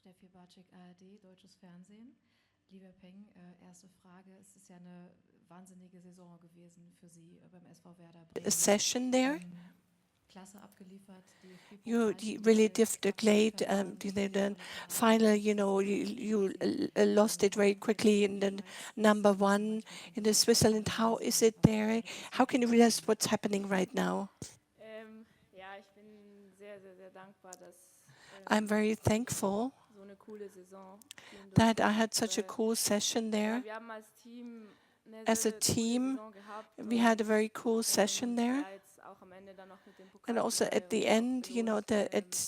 Steffi Barczyk, ARD, Deutsches Fernsehen. Livia Peng, erste Frage. Es ist ja eine wahnsinnige Saison gewesen für Sie beim SV Werder Bremen. A session there. Klasse abgeliefert. You really did great. The final, you lost it very quickly in the number one in the Switzerland. How is it there? How can you realize what's happening right now? Ja, ich bin sehr, sehr, sehr dankbar, dass I'm very thankful so eine coole Saison that I had such a cool session there. Wir haben als Team eine As a sehr, sehr coole team, Saison gehabt we had a very cool session there. ja, jetzt auch am Ende dann noch mit dem And also Pokalfinale at the und end, gelost.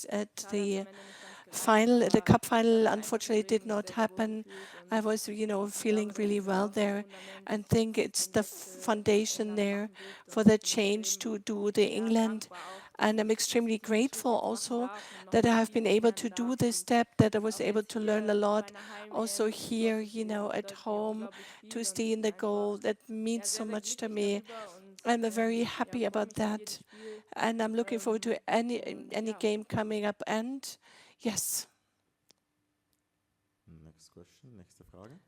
at Schade, dass the am Ende nicht ganz final, gereicht the hat, cup aber final, ich habe mich unfortunately, einfach did deswegen not sehr, sehr wohl happen. gefühlt I und was, feeling glaube, really das ist well auch das there, Fundament, and das think ich it's den the Weg foundation England there machen durfte. for Und the ich bin change to extrem do the England. dankbar auch, dass And I'm ich extremely diesen Schritt grateful jetzt machen also darf und noch that I mehr have been Liga able to lernen do darf. this Und step, that I was auch able jetzt to learn a hier lot. bei einer Also Heim-EM here, bedeutet at mir home, unglaublich to viel und stay ich in bin the goal, einfach that means so sehr, sehr much to glücklich me. darüber und I'm very ja, happy freue about mich auf jedes that. Spiel. And I'm looking forward to any Ja. game coming up. And yes. Next question, nächste Frage.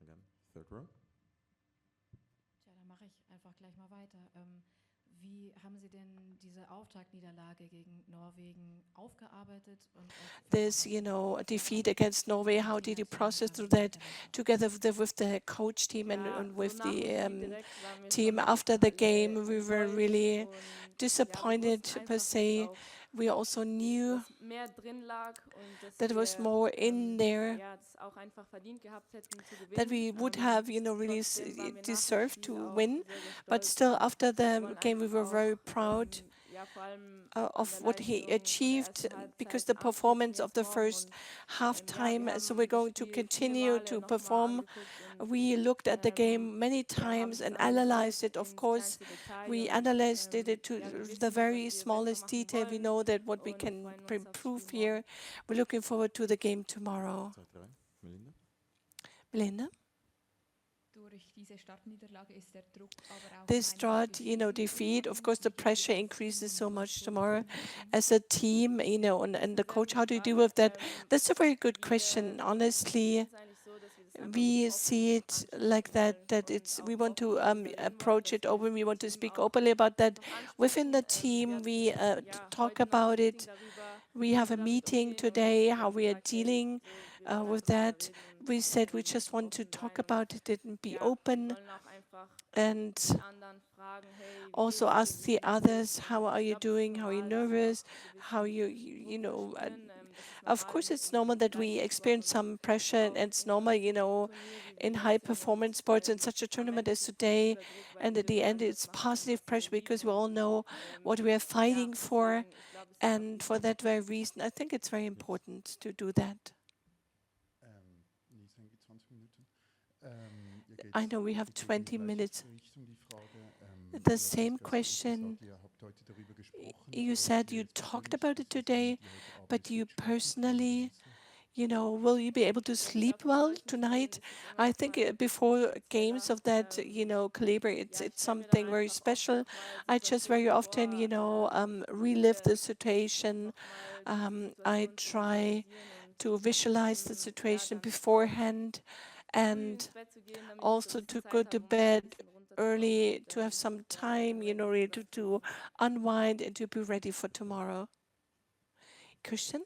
Again, third row. Tja, dann mache ich einfach gleich mal weiter. Wie haben Sie denn diese Auftaktniederlage gegen Norwegen aufgearbeitet? Und This, defeat against Norway, how did you process through that together with the coach team and with so nach dem the Spiel direkt waren wir team? schon After the alle game, we were enttäuscht really und wir disappointed wussten per einfach, dass se. auch We also knew dass mehr drin lag und dass that was wir more in there, ja, das auch einfach verdient gehabt hätten zu gewinnen. that we would have, really Trotzdem waren wir nach dem deserved Spiel to auch win. sehr, sehr But stolz still, und after the wollen game, we einfach were very auch, proud ja, vor allem of an der what he Leistung von der achieved ersten Halbzeit because the anknüpfen performance of jetzt the morgen first und ja, wir halftime. So we're haben das going to Spiel viele continue Male to nochmal perform. angeguckt und We looked at the game many ja, haben times das and analysiert analyzed it, of ins course. kleinste Detail We und analyzed it to ja, wir the wissen, was very wir besser smallest machen detail. We wollen know that what we und can freuen uns aufs Spiel improve here. morgen. We're looking forward to the game tomorrow. Zwei, drei. Melinda. Melinda? Durch diese Startniederlage ist der Druck aber auch This gemeinsam start, gestiegen. defeat, of course, the pressure increases so much tomorrow. Umsetzen. As a team, and the coach, how do you deal with that? That's a very good question. Honestly, we see it like that it's, we want to approach it open, we want to speak openly about that. Within the team, we talk about it. We have a meeting today, how we are dealing with that. We said we just want to talk about it and be open and also ask the others, how are you doing, how are you nervous, how of course it's normal that we experience some pressure, and it's normal, in high performance sports in such a tournament as today, and at the end it's positive pressure because we all know what we are fighting for, and for that very reason I think it's very important to do that. I know we have 20 minutes. The same question. You said you talked about it today, but you personally, will you be able to sleep well tonight? I think before games of that, caliber, it's something very special. I just very often, relive the situation. I try to visualize the situation beforehand, and also to go to bed early, to have some time, really to unwind and to be ready for tomorrow. Christian?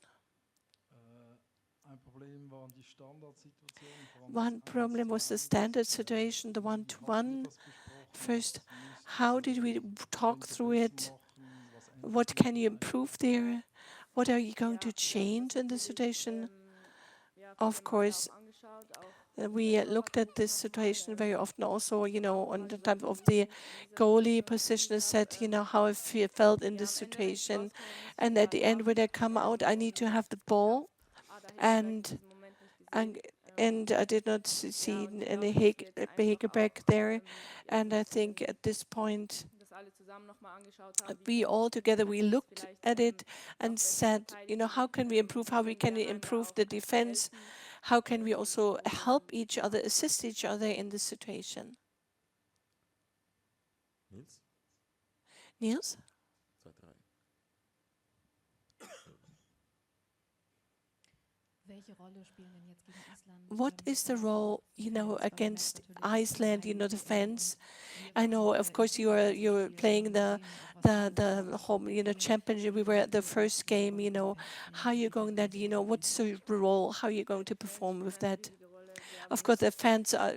One problem was the standard situation, the one-to-one. First, how did we talk through it? What can you improve there? What are you going to change in the situation? Of course, we looked at this situation very often also, on the type of the goalie position, said, how I felt in this situation. And at the end, when I come out, I need to have the ball. And I did not see any behavior back there. And I think at this point, we all together, we looked at it and said, how can we improve, how we can improve the defense? How can we also help each other, assist each other in this situation? Nils? Niels? Zwei, drei. What is the role, against Iceland, the fans? I know, of course, you're playing the home, championship. We were at the first game, how you going that, what's the role, how you going to perform with that? Of course, the fans are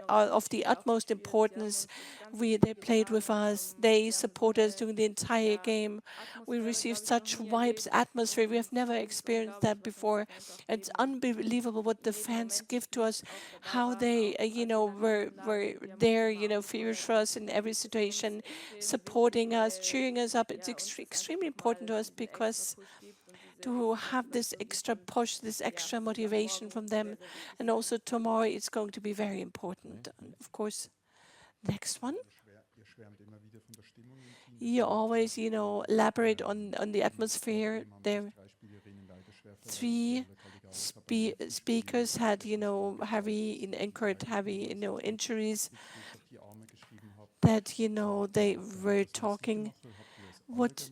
of the utmost importance. They played with us. They support us during the entire game. We received such vibes, atmosphere. We have never experienced that before. It's unbelievable what the fans give to us, how they, were there, for us in every situation, supporting us, cheering us up. It's extremely important to us because to have this extra push, this extra motivation from them. And also tomorrow it's going to be very important. And of course, next one. You always, elaborate on the atmosphere. There, three speakers had, incurred heavy, injuries that, they were talking. What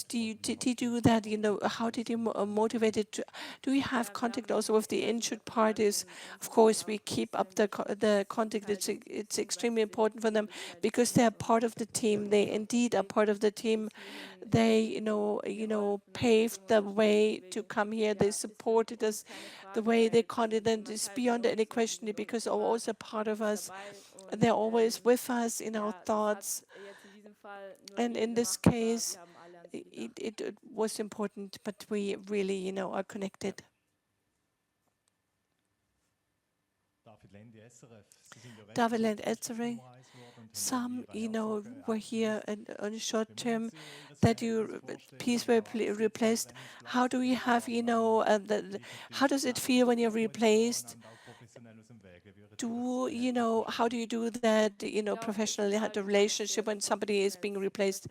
did you do that? How did you motivate it? Do you have contact also with the injured parties? Of course, we keep up the contact. It's extremely important for them because they are part of the team. They indeed are part of the team. They, paved the way to come here. They supported us the way they confident is beyond any question because they're always a part of us. They're always with us in our thoughts. And in this case, it was important, but we really, are connected. David Land, SRF. Some, were here on a short term that you piece were replaced. How do you have, how does it feel when you're replaced? How do you do that, professionally, how the relationship when somebody is being replaced?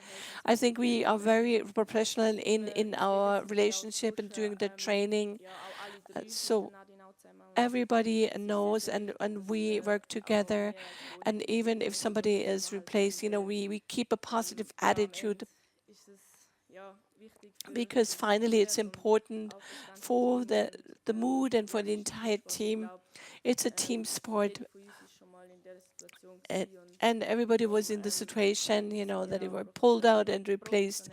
I think we are very professional in our relationship and doing the training. So everybody knows and we work together. And even if somebody is replaced, we keep a positive attitude because finally it's important for the mood and for the entire team. It's a team sport. And everybody was in the situation, that they were pulled out and replaced.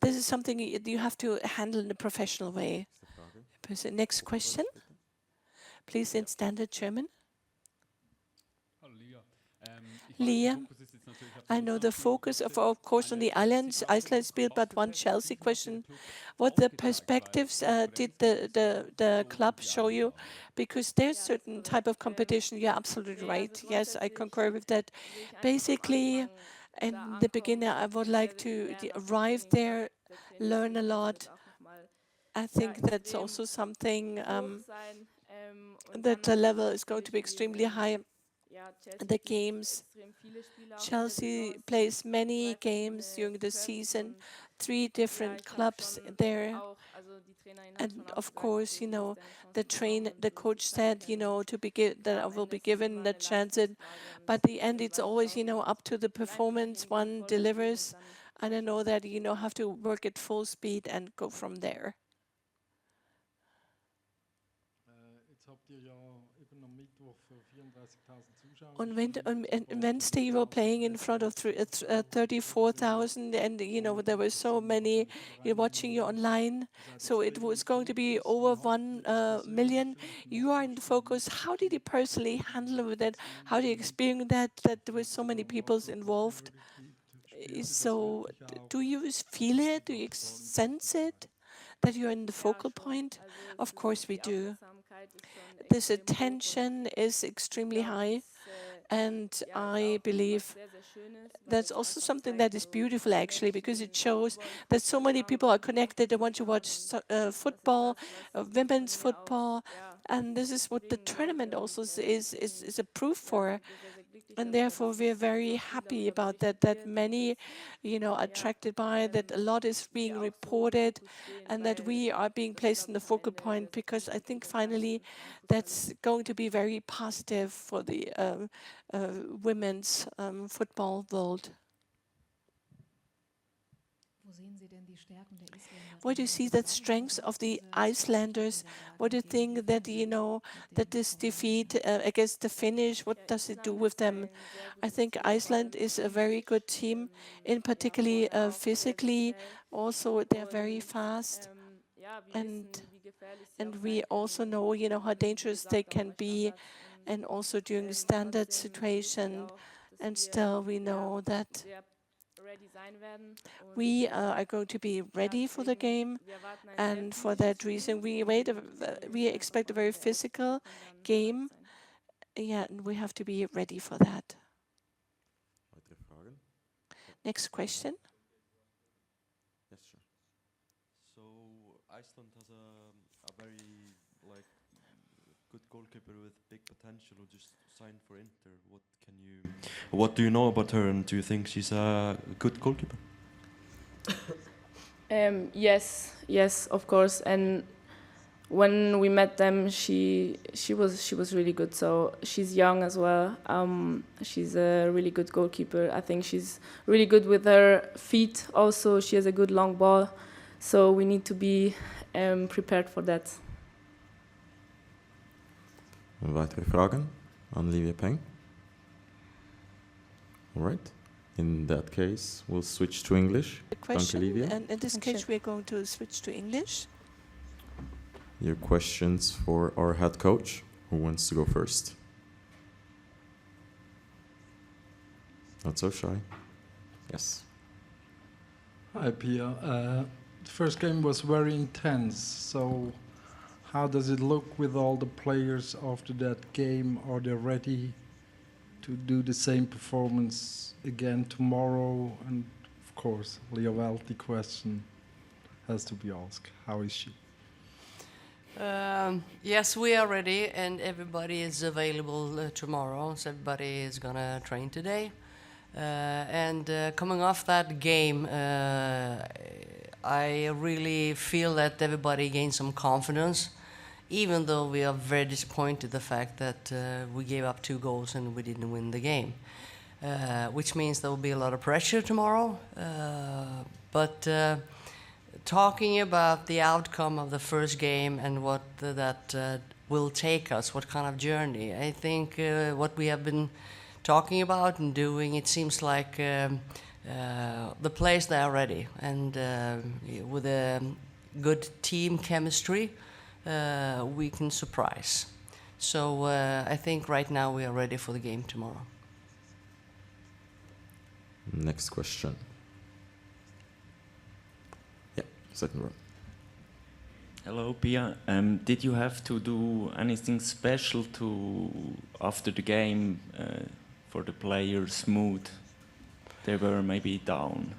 This is something you have to handle in a professional way. Next question, please, in standard German. Leah, I know the focus of course on the Iceland spiel, but one Chelsea question. What the perspectives did the club show you? Because there's certain type of competition. You're absolutely right. Yes, I concur with that. Basically, in the beginning, I would like to arrive there, learn a lot. I think that's also something that the level is going to be extremely high. The games, Chelsea plays many games during the season, 3 different clubs there. And of course, the coach said, that I will be given the chance. But at the end, it's always, up to the performance one delivers. And I know that, have to work at full speed and go from there. On Wednesday, you were playing in front of 34,000, and there were so many watching you online. So it was going to be over 1 million. You are in focus. How did you personally handle with that? How do you experience that there were so many people involved? So do you feel it? Do you sense it? That you're in the focal point? Of course we do. This attention is extremely high, and I believe that's also something that is beautiful actually, because it shows that so many people are connected. They want to watch football, women's football, and this is what the tournament also is a proof for. And therefore, we're very happy about that many, are attracted by that. A lot is being reported, and that we are being placed in the focal point, because I think finally that's going to be very positive for the women's football world. What do you see that strengths of the Icelanders? What do you think that, that this defeat against the Finnish, what does it do with them? I think Iceland is a very good team, in particularly physically. Also, they're very fast. And we also know, how dangerous they can be, and also during the standard situation. And still, we know that we are going to be ready for the game, and for that reason, we expect a very physical game. Yeah, and we have to be ready for that. Weitere Fragen? Next question. Yes, sure. So Iceland has a very good goalkeeper with big potential who just signed for Inter. What do you know about her, and do you think she's a good goalkeeper? Yes, of course. And when we met them, she was really good. So she's young as well. She's a really good goalkeeper. I think she's really good with her feet. Also, she has a good long ball. So we need to be prepared for that. Weitere Fragen aan Livia Peng? All right. In that case, we'll switch to English. The question, Danke, Livia. and in this case, we're going to switch to English. Your questions for our head coach. Who wants to go first? Not so shy. Yes. Hi, Pia. The first game was very intense. So how does it look with all the players after that game? Are they ready to do the same performance again tomorrow? And of course, Leovaldi question has to be asked. How is she? Yes, we are ready, and everybody is available tomorrow. So everybody is gonna train today. And coming off that game, I really feel that everybody gained some confidence, even though we are very disappointed the fact that we gave up 2 goals and we didn't win the game, which means there will be a lot of pressure tomorrow. But talking about the outcome of the first game and what that will take us, what kind of journey, I think what we have been talking about and doing, it seems like the players, they are ready, and with a good team chemistry, we can surprise. So I think right now we are ready for the game tomorrow. Next question. Yeah, second row. Hello, Pia. Did you have to do anything special after the game for the players' mood? They were maybe down.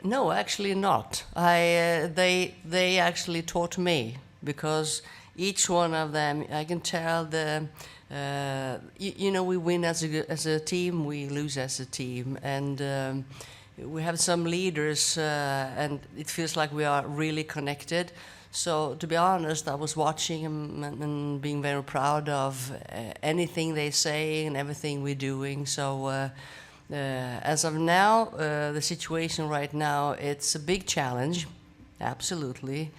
No, actually not. They actually taught me, because each one of them, I can tell we win as a team, we lose as a team, and we have some leaders, and it feels like we are really connected. So to be honest, I was watching them and being very proud of anything they say and everything we're doing. So as of now, the situation right now, it's a big challenge, absolutely.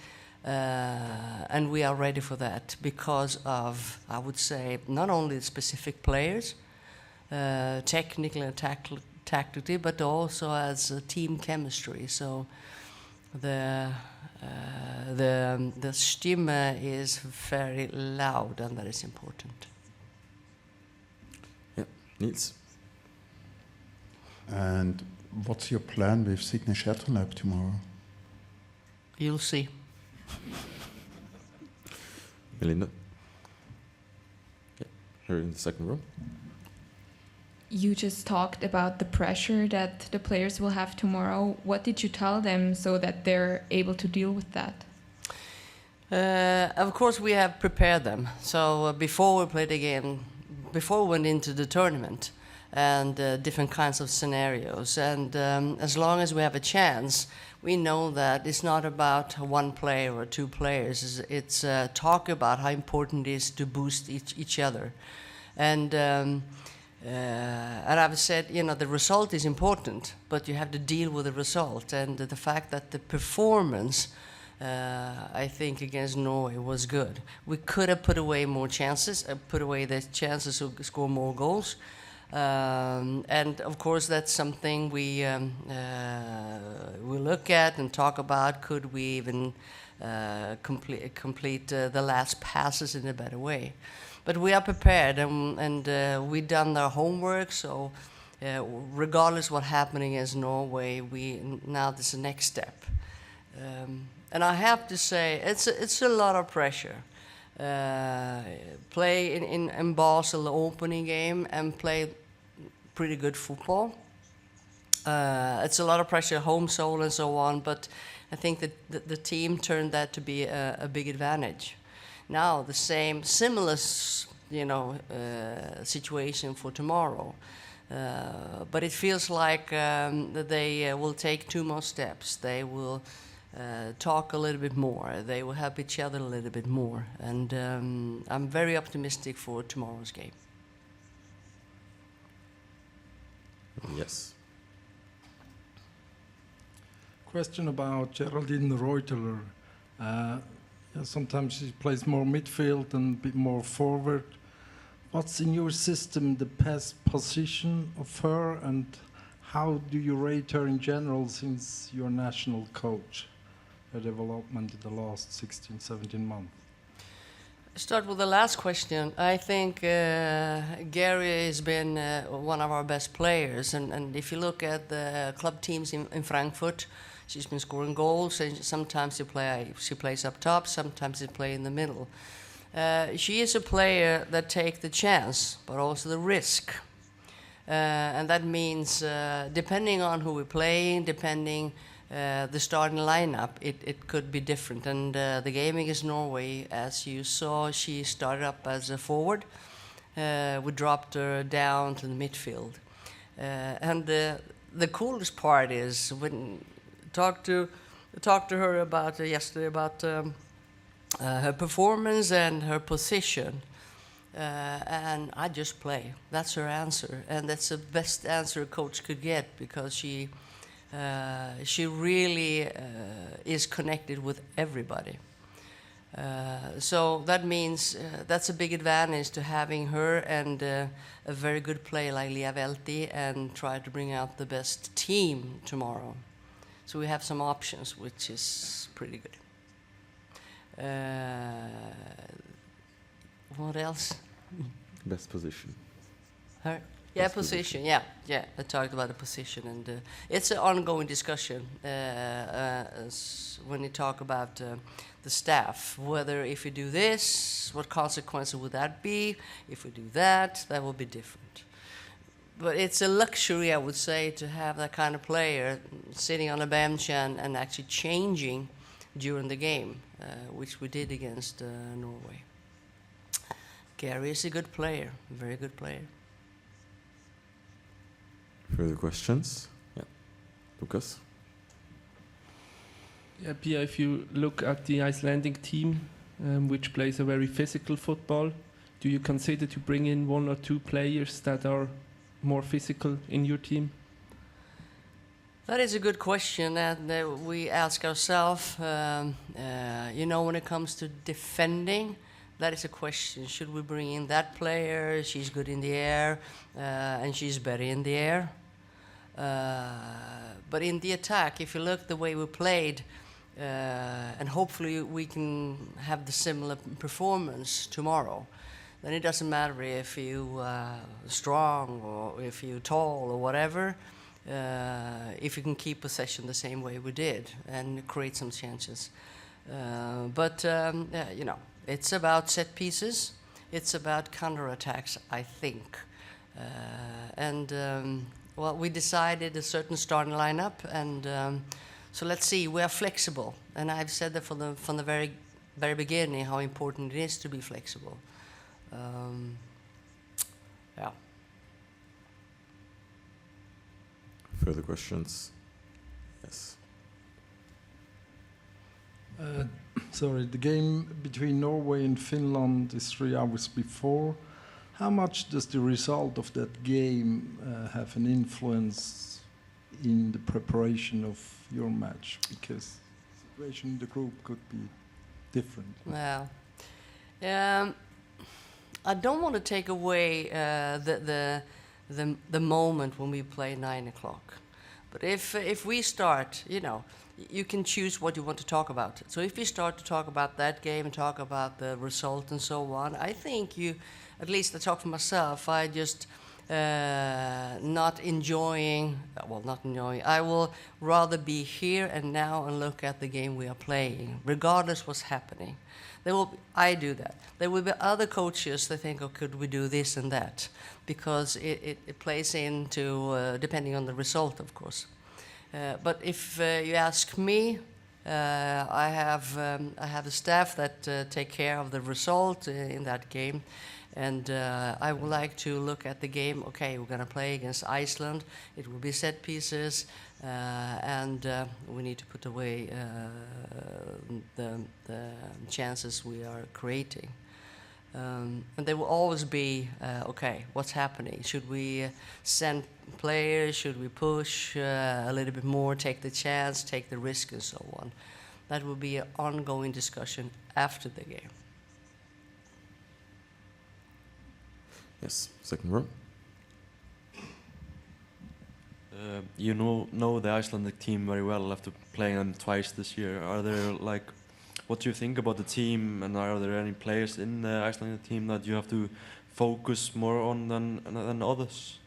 And we are ready for that because of, I would say, not only the specific players, technically and tactically, but also as a team chemistry. So the Stimme is very loud, and that is important. Yeah, Niels. And what's your plan with Signe Schertenleib tomorrow? You'll see. Melinda. Yeah, here in the second row. You just talked about the pressure that the players will have tomorrow. What did you tell them so that they're able to deal with that? Of course, we have prepared them. So before we played the game, before we went into the tournament, and different kinds of scenarios. And as long as we have a chance, we know that it's not about one player or 2 players. It's talk about how important it is to boost each other. And And I've said, the result is important, but you have to deal with the result. And the fact that the performance, I think, against Norway was good. We could have put away more chances, put away the chances to score more goals. And of course, that's something we look at and talk about. Could we even complete the last passes in a better way? But we are prepared, and we've done our homework. So, regardless what happening against Norway, now this is the next step. And I have to say, it's a lot of pressure. Play in Basel the opening game and play pretty good football. It's a lot of pressure, home soul and so on. But I think that the team turned that to be a big advantage. Now the similar, situation for tomorrow, but it feels like that they will take 2 more steps. They will talk a little bit more. They will help each other a little bit more, and I'm very optimistic for tomorrow's game. Yes. Question about Geraldine Reuteler. Sometimes she plays more midfield and a bit more forward. What's in your system the best position of her, and how do you rate her in general since you're national coach? Her development in the last 16, 17 months. Start with the last question. I think Gary has been one of our best players, and if you look at the club teams in Frankfurt, she's been scoring goals, and sometimes she plays up top, sometimes she plays in the middle. She is a player that takes the chance, but also the risk. And that means, depending on who we're playing, depending the starting lineup, it could be different. And the game against Norway, as you saw, she started up as a forward. We dropped her down to the midfield. And the coolest part is when talked to her about yesterday about her performance and her position, and I just play. That's her answer, and that's the best answer a coach could get, because she really is connected with everybody. So that means that's a big advantage to having her and a very good player like Livia, and try to bring out the best team tomorrow. So we have some options, which is pretty good. What else? Best position. Her? Yeah, best position. Yeah. I talked about the position, and it's an ongoing discussion when you talk about the staff. Whether if you do this, what consequences would that be? If we do that, that will be different. But it's a luxury, I would say, to have that kind of player sitting on a bench and actually changing during the game, which we did against Norway. Gary is a good player, very good player. Further questions? Yeah. Lucas? Yeah, Pia, if you look at the Icelandic team, which plays a very physical football, do you consider to bring in 1 or 2 players that are more physical in your team? That is a good question, and we ask ourselves, when it comes to defending, that is a question. Should we bring in that player? She's good in the air, and she's better in the air. But in the attack, if you look the way we played, and hopefully we can have the similar performance tomorrow, then it doesn't matter if you strong or if you're tall or whatever. If you can keep possession the same way we did and create some chances. But it's about set pieces. It's about counterattacks, I think. We decided a certain starting lineup, and so let's see. We are flexible, and I've said that from the very, very beginning how important it is to be flexible. Yeah. Further questions? Yes. Sorry, the game between Norway and Finland is 3 hours before. How much does the result of that game have an influence in the preparation of your match? Because the situation in the group could be different. Well, I don't want to take away the moment when we play 9 o'clock. But if we start, you can choose what you want to talk about. So if you start to talk about that game and talk about the result and so on, I think at least I talk for myself, I just not enjoying, I will rather be here and now and look at the game we are playing, regardless what's happening. I do that. There will be other coaches that think, could we do this and that? Because it plays into, depending on the result, of course. But if you ask me, I have a staff that take care of the result in that game, and I would like to look at the game. Okay, we're going to play against Iceland. It will be set pieces, and we need to put away the chances we are creating. And there will always be, what's happening? Should we send players? Should we push a little bit more, take the chance, take the risk, and so on? That will be an ongoing discussion after the game. Yes, second row. You know the Icelandic team very well after playing them twice this year. Are there what do you think about the team, and are there any players in the Icelandic team that you have to focus more on than others?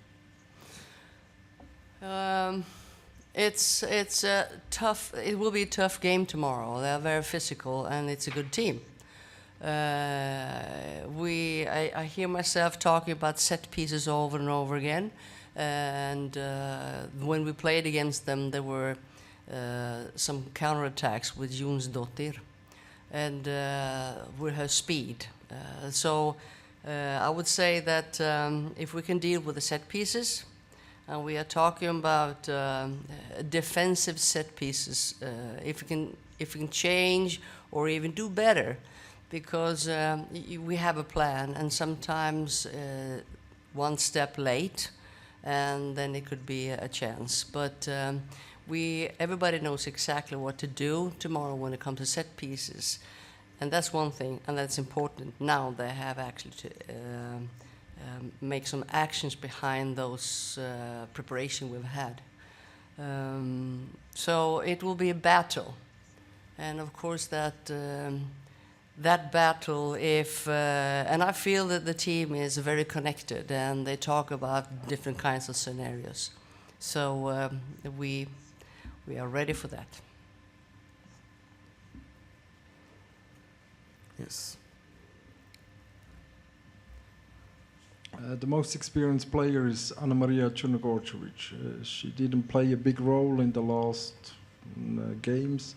It's a tough. It will be a tough game tomorrow. They are very physical, and it's a good team. I hear myself talking about set pieces over and over again, and when we played against them, there were some counterattacks with Jonsdottir, and with her speed. So I would say that if we can deal with the set pieces, and we are talking about defensive set pieces, if we can change or even do better, because we have a plan, and sometimes one step late, and then it could be a chance. But everybody knows exactly what to do tomorrow when it comes to set pieces, and that's one thing, and that's important. Now they have actually to make some actions behind those preparation we've had. So it will be a battle, and of course that battle, and I feel that the team is very connected, and they talk about different kinds of scenarios. So we are ready for that. Yes. The most experienced player is Anna Maria Chernogorcevic. She didn't play a big role in the last games.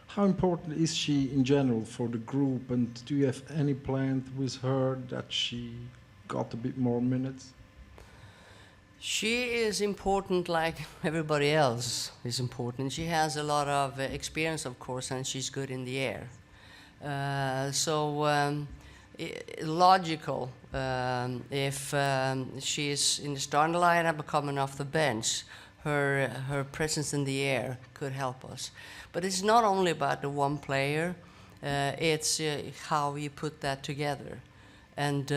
How important is she in general for the group, and do you have any plan with her that she got a bit more minutes? She is important like everybody else is important. She has a lot of experience, of course, and she's good in the air. Logical if she's in the starting lineup or coming off the bench, her presence in the air could help us. But it's not only about the one player, it's how you put that together. And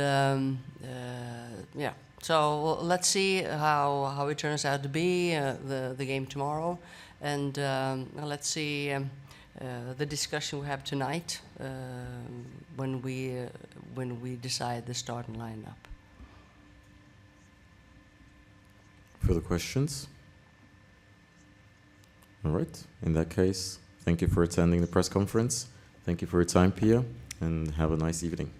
so let's see how it turns out to be, the game tomorrow. And let's see the discussion we have tonight when we decide the starting lineup. Further questions? All right. In that case, thank you for attending the press conference. Thank you for your time, Pia, and have a nice evening.